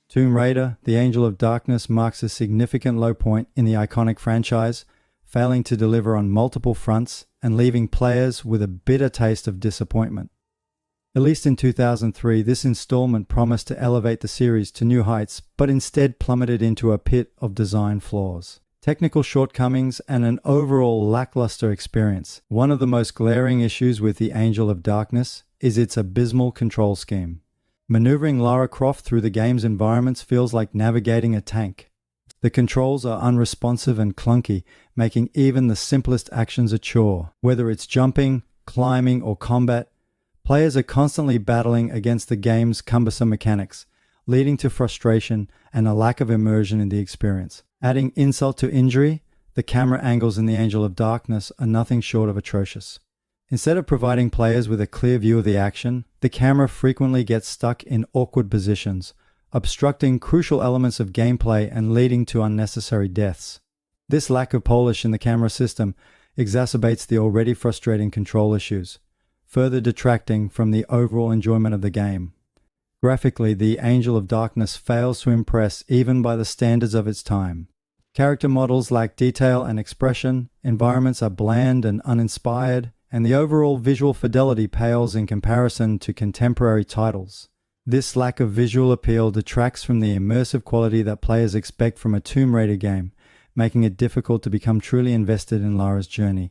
Tomb Raider, the Angel of Darkness, marks a significant low point in the iconic franchise, failing to deliver on multiple fronts and leaving players with a bitter taste of disappointment. Released in 2003, this installment promised to elevate the series to new heights, but instead plummeted into a pit of design flaws, technical shortcomings, and an overall lackluster experience. One of the most glaring issues with the Angel of Darkness is its abysmal control scheme. Maneuvering Lara Croft through the game's environments feels like navigating a tank. The controls are unresponsive and clunky, making even the simplest actions a chore. Whether it's jumping, climbing, or combat, players are constantly battling against the game's cumbersome mechanics, leading to frustration and a lack of immersion in the experience. Adding insult to injury, the camera angles in the Angel of Darkness are nothing short of atrocious. Instead of providing players with a clear view of the action, the camera frequently gets stuck in awkward positions, obstructing crucial elements of gameplay and leading to unnecessary deaths. This lack of polish in the camera system exacerbates the already frustrating control issues, further detracting from the overall enjoyment of the game. Graphically, the Angel of Darkness fails to impress even by the standards of its time. Character models lack detail and expression, environments are bland and uninspired, and the overall visual fidelity pales in comparison to contemporary titles. This lack of visual appeal detracts from the immersive quality that players expect from a Tomb Raider game, making it difficult to become truly invested in Lara's journey.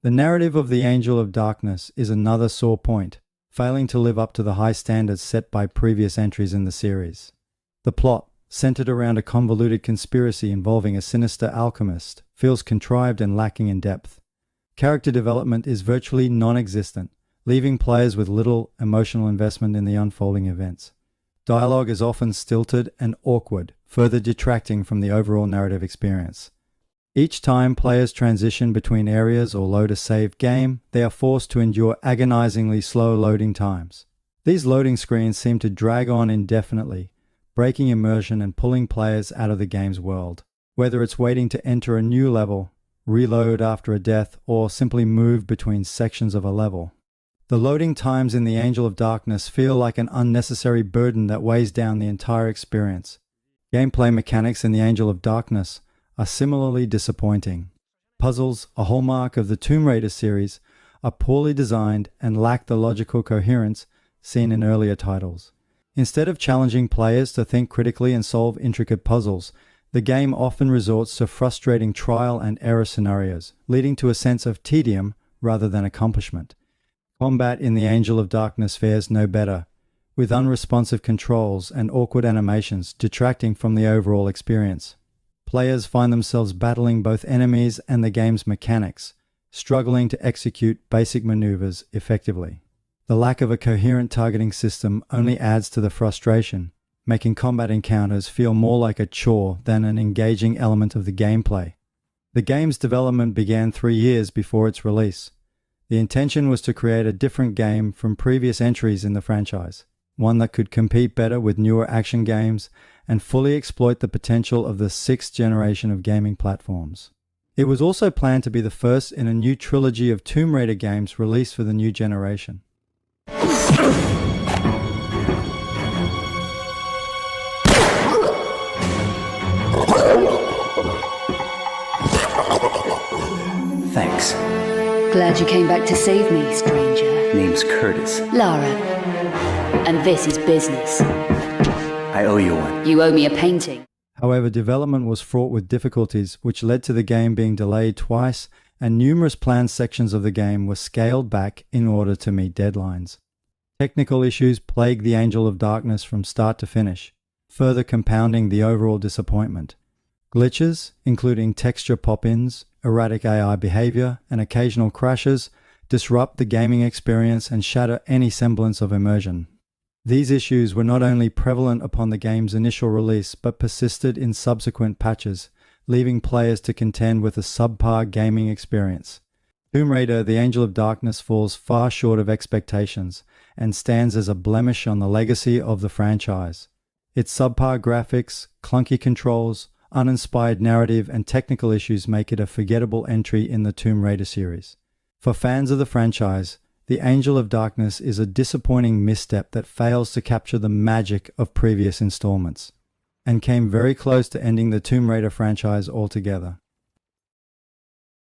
The narrative of the Angel of Darkness is another sore point, failing to live up to the high standards set by previous entries in the series. The plot, centered around a convoluted conspiracy involving a sinister alchemist, feels contrived and lacking in depth. Character development is virtually non-existent, leaving players with little emotional investment in the unfolding events. Dialogue is often stilted and awkward, further detracting from the overall narrative experience. Each time players transition between areas or load a saved game, they are forced to endure agonizingly slow loading times. These loading screens seem to drag on indefinitely, breaking immersion and pulling players out of the game's world. Whether it's waiting to enter a new level, reload after a death, or simply move between sections of a level. The loading times in the Angel of Darkness feel like an unnecessary burden that weighs down the entire experience. Gameplay mechanics in the Angel of Darkness are similarly disappointing. Puzzles, a hallmark of the Tomb Raider series, are poorly designed and lack the logical coherence seen in earlier titles. Instead of challenging players to think critically and solve intricate puzzles, the game often resorts to frustrating trial and error scenarios, leading to a sense of tedium rather than accomplishment. Combat in the Angel of Darkness fares no better, with unresponsive controls and awkward animations detracting from the overall experience. Players find themselves battling both enemies and the game's mechanics, struggling to execute basic maneuvers effectively. The lack of a coherent targeting system only adds to the frustration, making combat encounters feel more like a chore than an engaging element of the gameplay. The game's development began 3 years before its release. The intention was to create a different game from previous entries in the franchise, one that could compete better with newer action games and fully exploit the potential of the 6th generation of gaming platforms. It was also planned to be the first in a new trilogy of Tomb Raider games released for the new generation. Thanks. Glad you came back to save me, stranger. Name's Curtis. Lara. And this is business. I owe you one. You owe me a painting. However, development was fraught with difficulties, which led to the game being delayed twice, and numerous planned sections of the game were scaled back in order to meet deadlines. Technical issues plagued the Angel of Darkness from start to finish, further compounding the overall disappointment. Glitches, including texture pop-ins, erratic AI behavior, and occasional crashes, disrupt the gaming experience and shatter any semblance of immersion. These issues were not only prevalent upon the game's initial release, but persisted in subsequent patches, leaving players to contend with a subpar gaming experience. Tomb Raider: The Angel of Darkness falls far short of expectations and stands as a blemish on the legacy of the franchise. Its subpar graphics, clunky controls, uninspired narrative, and technical issues make it a forgettable entry in the Tomb Raider series. For fans of the franchise, The Angel of Darkness is a disappointing misstep that fails to capture the magic of previous installments, and came very close to ending the Tomb Raider franchise altogether.